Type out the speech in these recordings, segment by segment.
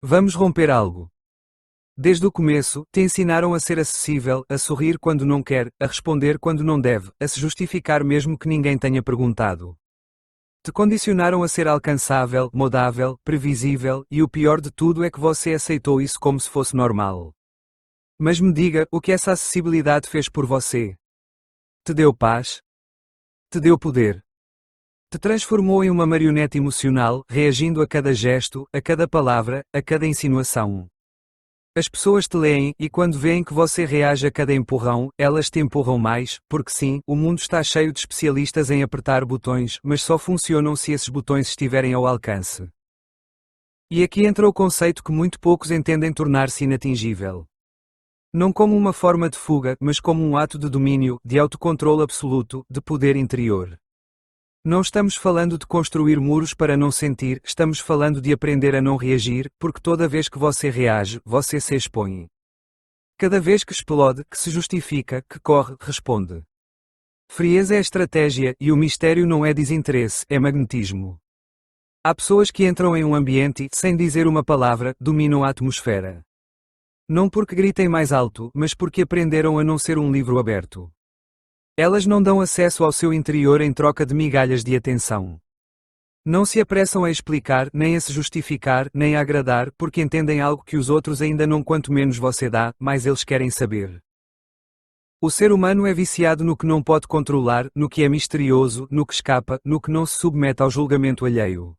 Vamos romper algo. Desde o começo, te ensinaram a ser acessível, a sorrir quando não quer, a responder quando não deve, a se justificar mesmo que ninguém tenha perguntado. Te condicionaram a ser alcançável, modável, previsível, e o pior de tudo é que você aceitou isso como se fosse normal. Mas me diga, o que essa acessibilidade fez por você? Te deu paz? Te deu poder? Te transformou em uma marionete emocional, reagindo a cada gesto, a cada palavra, a cada insinuação. As pessoas te leem, e quando veem que você reage a cada empurrão, elas te empurram mais, porque sim, o mundo está cheio de especialistas em apertar botões, mas só funcionam se esses botões estiverem ao alcance. E aqui entra o conceito que muito poucos entendem: tornar-se inatingível. Não como uma forma de fuga, mas como um ato de domínio, de autocontrole absoluto, de poder interior. Não estamos falando de construir muros para não sentir, estamos falando de aprender a não reagir, porque toda vez que você reage, você se expõe. Cada vez que explode, que se justifica, que corre, responde. Frieza é estratégia, e o mistério não é desinteresse, é magnetismo. Há pessoas que entram em um ambiente e, sem dizer uma palavra, dominam a atmosfera. Não porque gritem mais alto, mas porque aprenderam a não ser um livro aberto. Elas não dão acesso ao seu interior em troca de migalhas de atenção. Não se apressam a explicar, nem a se justificar, nem a agradar, porque entendem algo que os outros ainda não. Quanto menos você dá, mais eles querem saber. O ser humano é viciado no que não pode controlar, no que é misterioso, no que escapa, no que não se submete ao julgamento alheio.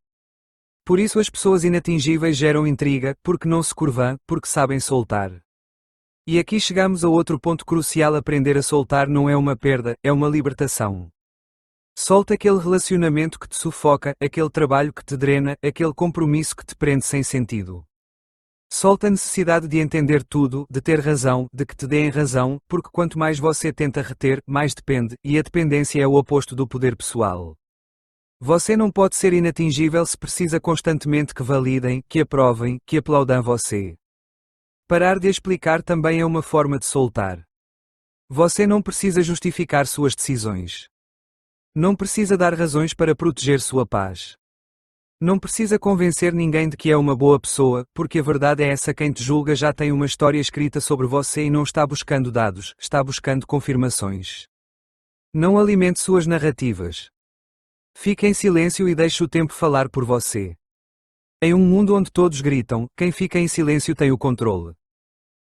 Por isso as pessoas inatingíveis geram intriga, porque não se curvam, porque sabem soltar. E aqui chegamos a outro ponto crucial: aprender a soltar não é uma perda, é uma libertação. Solta aquele relacionamento que te sufoca, aquele trabalho que te drena, aquele compromisso que te prende sem sentido. Solta a necessidade de entender tudo, de ter razão, de que te deem razão, porque quanto mais você tenta reter, mais depende, e a dependência é o oposto do poder pessoal. Você não pode ser inatingível se precisa constantemente que validem, que aprovem, que aplaudam você. Parar de explicar também é uma forma de soltar. Você não precisa justificar suas decisões. Não precisa dar razões para proteger sua paz. Não precisa convencer ninguém de que é uma boa pessoa, porque a verdade é essa: quem te julga já tem uma história escrita sobre você e não está buscando dados, está buscando confirmações. Não alimente suas narrativas. Fique em silêncio e deixe o tempo falar por você. Em um mundo onde todos gritam, quem fica em silêncio tem o controle.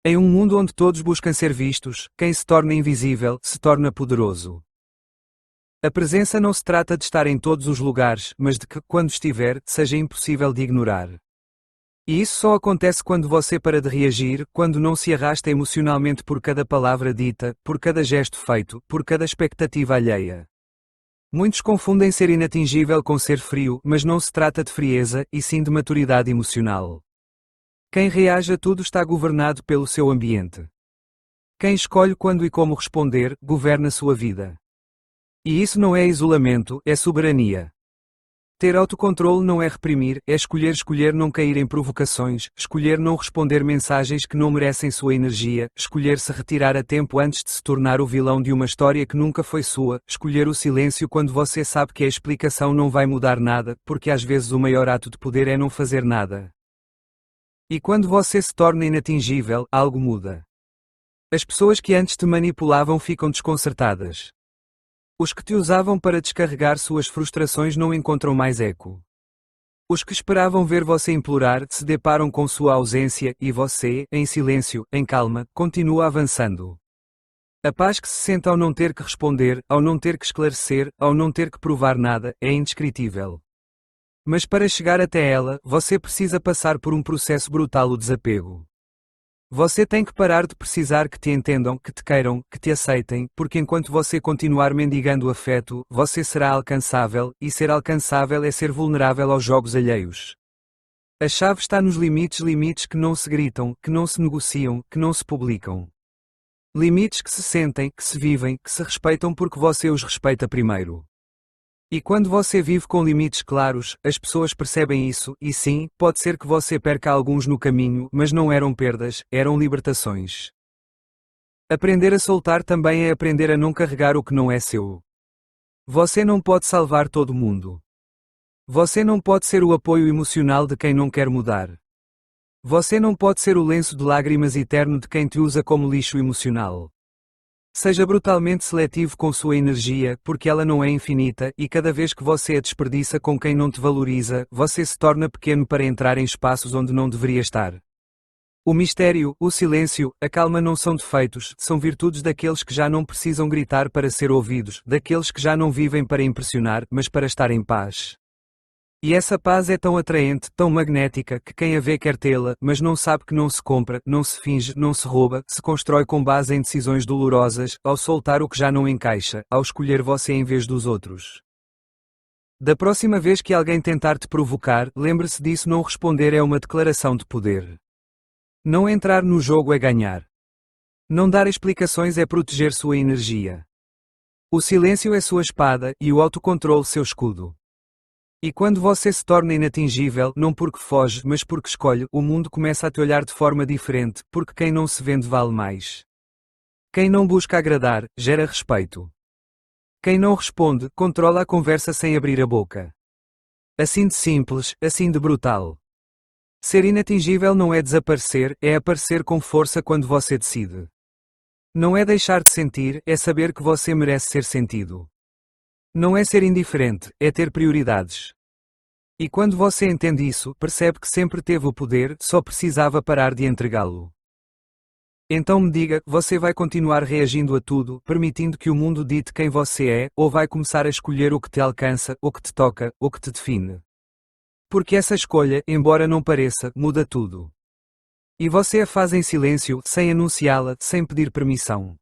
Em um mundo onde todos buscam ser vistos, quem se torna invisível, se torna poderoso. A presença não se trata de estar em todos os lugares, mas de que, quando estiver, seja impossível de ignorar. E isso só acontece quando você para de reagir, quando não se arrasta emocionalmente por cada palavra dita, por cada gesto feito, por cada expectativa alheia. Muitos confundem ser inatingível com ser frio, mas não se trata de frieza, e sim de maturidade emocional. Quem reage a tudo está governado pelo seu ambiente. Quem escolhe quando e como responder, governa sua vida. E isso não é isolamento, é soberania. Ter autocontrole não é reprimir, é escolher não cair em provocações, escolher não responder mensagens que não merecem sua energia, escolher se retirar a tempo antes de se tornar o vilão de uma história que nunca foi sua, escolher o silêncio quando você sabe que a explicação não vai mudar nada, porque às vezes o maior ato de poder é não fazer nada. E quando você se torna inatingível, algo muda. As pessoas que antes te manipulavam ficam desconcertadas. Os que te usavam para descarregar suas frustrações não encontram mais eco. Os que esperavam ver você implorar se deparam com sua ausência, e você, em silêncio, em calma, continua avançando. A paz que se sente ao não ter que responder, ao não ter que esclarecer, ao não ter que provar nada, é indescritível. Mas para chegar até ela, você precisa passar por um processo brutal: o desapego. Você tem que parar de precisar que te entendam, que te queiram, que te aceitem, porque enquanto você continuar mendigando afeto, você será alcançável, e ser alcançável é ser vulnerável aos jogos alheios. A chave está nos limites que não se gritam, que não se negociam, que não se publicam. Limites que se sentem, que se vivem, que se respeitam porque você os respeita primeiro. E quando você vive com limites claros, as pessoas percebem isso, e sim, pode ser que você perca alguns no caminho, mas não eram perdas, eram libertações. Aprender a soltar também é aprender a não carregar o que não é seu. Você não pode salvar todo mundo. Você não pode ser o apoio emocional de quem não quer mudar. Você não pode ser o lenço de lágrimas eterno de quem te usa como lixo emocional. Seja brutalmente seletivo com sua energia, porque ela não é infinita, e cada vez que você a desperdiça com quem não te valoriza, você se torna pequeno para entrar em espaços onde não deveria estar. O mistério, o silêncio, a calma não são defeitos, são virtudes daqueles que já não precisam gritar para ser ouvidos, daqueles que já não vivem para impressionar, mas para estar em paz. E essa paz é tão atraente, tão magnética, que quem a vê quer tê-la, mas não sabe que não se compra, não se finge, não se rouba, se constrói com base em decisões dolorosas, ao soltar o que já não encaixa, ao escolher você em vez dos outros. Da próxima vez que alguém tentar te provocar, lembre-se disso: não responder é uma declaração de poder. Não entrar no jogo é ganhar. Não dar explicações é proteger sua energia. O silêncio é sua espada, e o autocontrole seu escudo. E quando você se torna inatingível, não porque foge, mas porque escolhe, o mundo começa a te olhar de forma diferente, porque quem não se vende vale mais. Quem não busca agradar, gera respeito. Quem não responde, controla a conversa sem abrir a boca. Assim de simples, assim de brutal. Ser inatingível não é desaparecer, é aparecer com força quando você decide. Não é deixar de sentir, é saber que você merece ser sentido. Não é ser indiferente, é ter prioridades. E quando você entende isso, percebe que sempre teve o poder, só precisava parar de entregá-lo. Então me diga, você vai continuar reagindo a tudo, permitindo que o mundo dite quem você é, ou vai começar a escolher o que te alcança, o que te toca, o que te define? Porque essa escolha, embora não pareça, muda tudo. E você a faz em silêncio, sem anunciá-la, sem pedir permissão.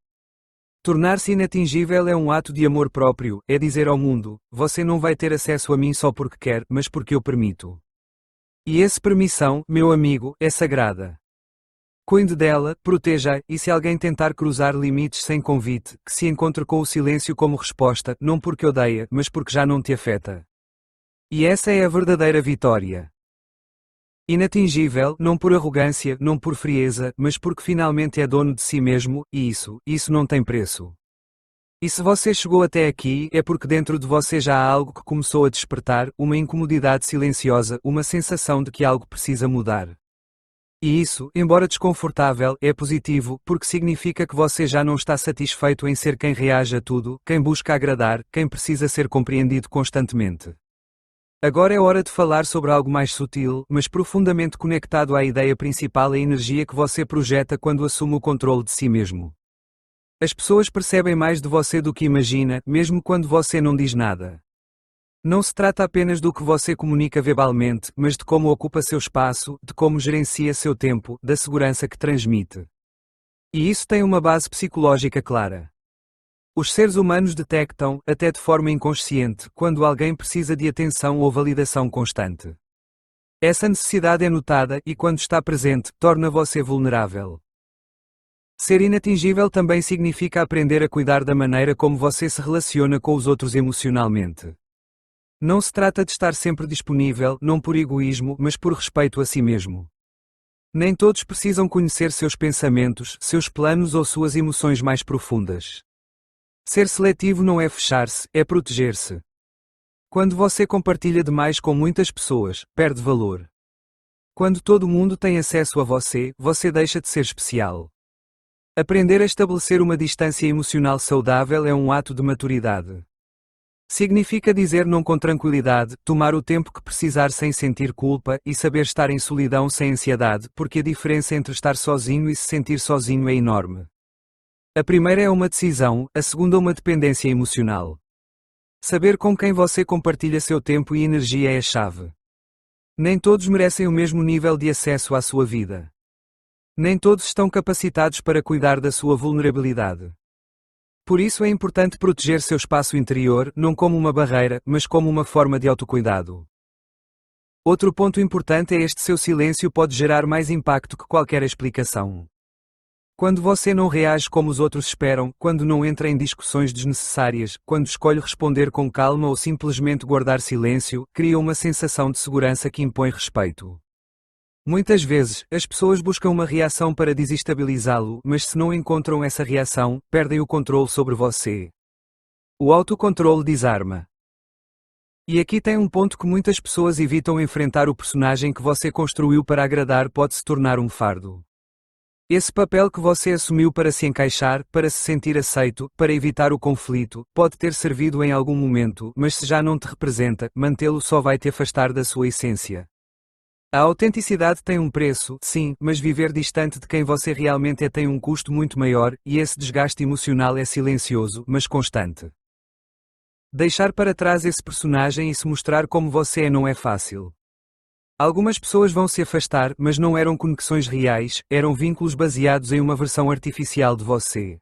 Tornar-se inatingível é um ato de amor próprio, é dizer ao mundo: você não vai ter acesso a mim só porque quer, mas porque eu permito. E essa permissão, meu amigo, é sagrada. Cuide dela, proteja-a, e se alguém tentar cruzar limites sem convite, que se encontre com o silêncio como resposta, não porque odeia, mas porque já não te afeta. E essa é a verdadeira vitória. Inatingível, não por arrogância, não por frieza, mas porque finalmente é dono de si mesmo, e isso não tem preço. E se você chegou até aqui, é porque dentro de você já há algo que começou a despertar, uma incomodidade silenciosa, uma sensação de que algo precisa mudar. E isso, embora desconfortável, é positivo, porque significa que você já não está satisfeito em ser quem reage a tudo, quem busca agradar, quem precisa ser compreendido constantemente. Agora é hora de falar sobre algo mais sutil, mas profundamente conectado à ideia principal: a energia que você projeta quando assume o controle de si mesmo. As pessoas percebem mais de você do que imagina, mesmo quando você não diz nada. Não se trata apenas do que você comunica verbalmente, mas de como ocupa seu espaço, de como gerencia seu tempo, da segurança que transmite. E isso tem uma base psicológica clara. Os seres humanos detectam, até de forma inconsciente, quando alguém precisa de atenção ou validação constante. Essa necessidade é notada e, quando está presente, torna você vulnerável. Ser inatingível também significa aprender a cuidar da maneira como você se relaciona com os outros emocionalmente. Não se trata de estar sempre disponível, não por egoísmo, mas por respeito a si mesmo. Nem todos precisam conhecer seus pensamentos, seus planos ou suas emoções mais profundas. Ser seletivo não é fechar-se, é proteger-se. Quando você compartilha demais com muitas pessoas, perde valor. Quando todo mundo tem acesso a você, você deixa de ser especial. Aprender a estabelecer uma distância emocional saudável é um ato de maturidade. Significa dizer não com tranquilidade, tomar o tempo que precisar sem sentir culpa e saber estar em solidão sem ansiedade, porque a diferença entre estar sozinho e se sentir sozinho é enorme. A primeira é uma decisão, a segunda uma dependência emocional. Saber com quem você compartilha seu tempo e energia é a chave. Nem todos merecem o mesmo nível de acesso à sua vida. Nem todos estão capacitados para cuidar da sua vulnerabilidade. Por isso é importante proteger seu espaço interior, não como uma barreira, mas como uma forma de autocuidado. Outro ponto importante é este: seu silêncio pode gerar mais impacto que qualquer explicação. Quando você não reage como os outros esperam, quando não entra em discussões desnecessárias, quando escolhe responder com calma ou simplesmente guardar silêncio, cria uma sensação de segurança que impõe respeito. Muitas vezes, as pessoas buscam uma reação para desestabilizá-lo, mas se não encontram essa reação, perdem o controle sobre você. O autocontrole desarma. E aqui tem um ponto que muitas pessoas evitam enfrentar: o personagem que você construiu para agradar pode se tornar um fardo. Esse papel que você assumiu para se encaixar, para se sentir aceito, para evitar o conflito, pode ter servido em algum momento, mas se já não te representa, mantê-lo só vai te afastar da sua essência. A autenticidade tem um preço, sim, mas viver distante de quem você realmente é tem um custo muito maior, e esse desgaste emocional é silencioso, mas constante. Deixar para trás esse personagem e se mostrar como você é não é fácil. Algumas pessoas vão se afastar, mas não eram conexões reais, eram vínculos baseados em uma versão artificial de você.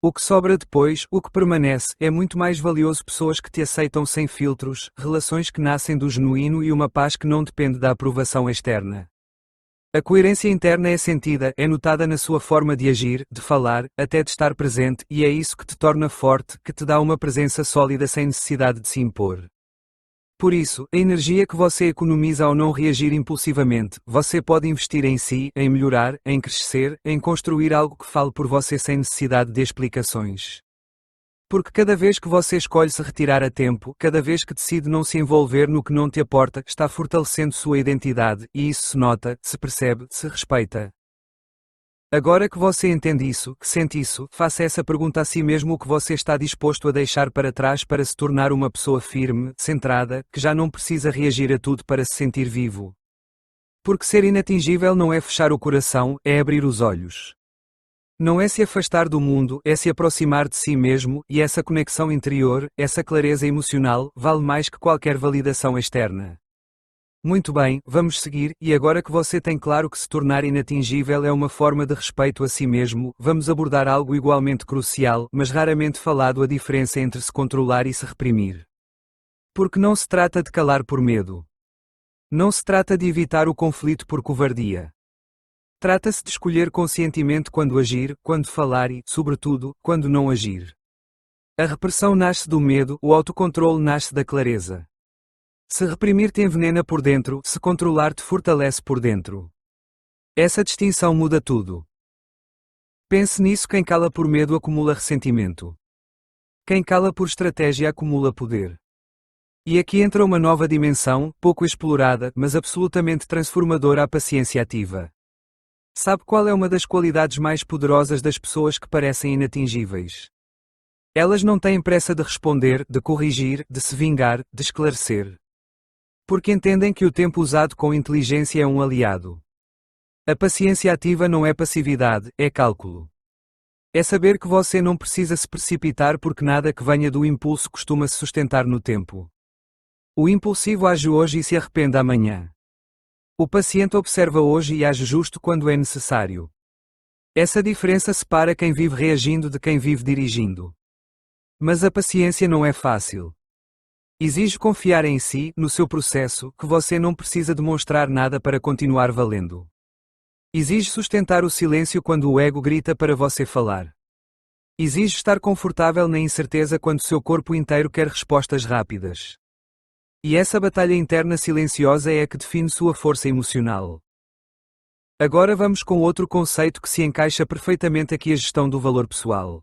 O que sobra depois, o que permanece, é muito mais valioso: pessoas que te aceitam sem filtros, relações que nascem do genuíno e uma paz que não depende da aprovação externa. A coerência interna é sentida, é notada na sua forma de agir, de falar, até de estar presente, e é isso que te torna forte, que te dá uma presença sólida sem necessidade de se impor. Por isso, a energia que você economiza ao não reagir impulsivamente, você pode investir em si, em melhorar, em crescer, em construir algo que fale por você sem necessidade de explicações. Porque cada vez que você escolhe se retirar a tempo, cada vez que decide não se envolver no que não te aporta, está fortalecendo sua identidade, e isso se nota, se percebe, se respeita. Agora que você entende isso, que sente isso, faça essa pergunta a si mesmo: o que você está disposto a deixar para trás para se tornar uma pessoa firme, centrada, que já não precisa reagir a tudo para se sentir vivo? Porque ser inatingível não é fechar o coração, é abrir os olhos. Não é se afastar do mundo, é se aproximar de si mesmo, e essa conexão interior, essa clareza emocional, vale mais que qualquer validação externa. Muito bem, vamos seguir, e agora que você tem claro que se tornar inatingível é uma forma de respeito a si mesmo, vamos abordar algo igualmente crucial, mas raramente falado: a diferença entre se controlar e se reprimir. Porque não se trata de calar por medo. Não se trata de evitar o conflito por covardia. Trata-se de escolher conscientemente quando agir, quando falar e, sobretudo, quando não agir. A repressão nasce do medo, o autocontrole nasce da clareza. Se reprimir te envenena por dentro, se controlar te fortalece por dentro. Essa distinção muda tudo. Pense nisso: quem cala por medo acumula ressentimento. Quem cala por estratégia acumula poder. E aqui entra uma nova dimensão, pouco explorada, mas absolutamente transformadora: a paciência ativa. Sabe qual é uma das qualidades mais poderosas das pessoas que parecem inatingíveis? Elas não têm pressa de responder, de corrigir, de se vingar, de esclarecer. Porque entendem que o tempo usado com inteligência é um aliado. A paciência ativa não é passividade, é cálculo. É saber que você não precisa se precipitar, porque nada que venha do impulso costuma se sustentar no tempo. O impulsivo age hoje e se arrepende amanhã. O paciente observa hoje e age justo quando é necessário. Essa diferença separa quem vive reagindo de quem vive dirigindo. Mas a paciência não é fácil. Exige confiar em si, no seu processo, que você não precisa demonstrar nada para continuar valendo. Exige sustentar o silêncio quando o ego grita para você falar. Exige estar confortável na incerteza quando seu corpo inteiro quer respostas rápidas. E essa batalha interna silenciosa é a que define sua força emocional. Agora vamos com outro conceito que se encaixa perfeitamente aqui: a gestão do valor pessoal.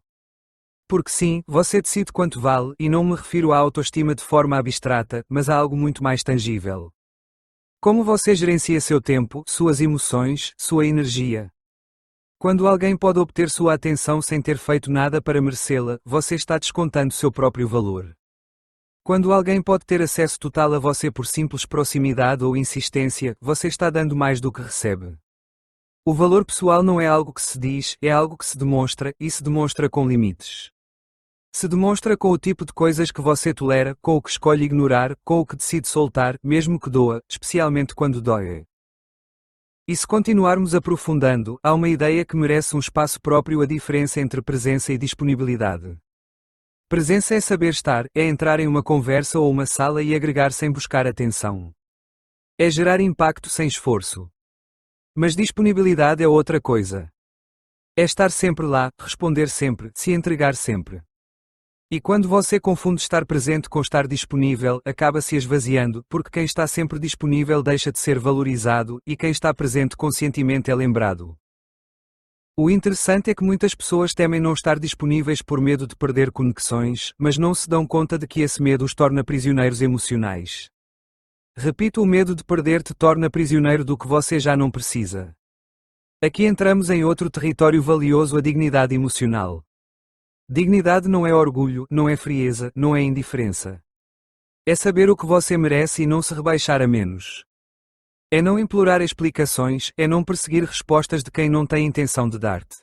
Porque sim, você decide quanto vale, e não me refiro à autoestima de forma abstrata, mas a algo muito mais tangível. Como você gerencia seu tempo, suas emoções, sua energia? Quando alguém pode obter sua atenção sem ter feito nada para merecê-la, você está descontando seu próprio valor. Quando alguém pode ter acesso total a você por simples proximidade ou insistência, você está dando mais do que recebe. O valor pessoal não é algo que se diz, é algo que se demonstra, e se demonstra com limites. Se demonstra com o tipo de coisas que você tolera, com o que escolhe ignorar, com o que decide soltar, mesmo que doa, especialmente quando dói. E se continuarmos aprofundando, há uma ideia que merece um espaço próprio: a diferença entre presença e disponibilidade. Presença é saber estar, é entrar em uma conversa ou uma sala e agregar sem buscar atenção. É gerar impacto sem esforço. Mas disponibilidade é outra coisa. É estar sempre lá, responder sempre, se entregar sempre. E quando você confunde estar presente com estar disponível, acaba se esvaziando, porque quem está sempre disponível deixa de ser valorizado, e quem está presente conscientemente é lembrado. O interessante é que muitas pessoas temem não estar disponíveis por medo de perder conexões, mas não se dão conta de que esse medo os torna prisioneiros emocionais. Repito, o medo de perder te torna prisioneiro do que você já não precisa. Aqui entramos em outro território valioso: a dignidade emocional. Dignidade não é orgulho, não é frieza, não é indiferença. É saber o que você merece e não se rebaixar a menos. É não implorar explicações, é não perseguir respostas de quem não tem intenção de dar-te.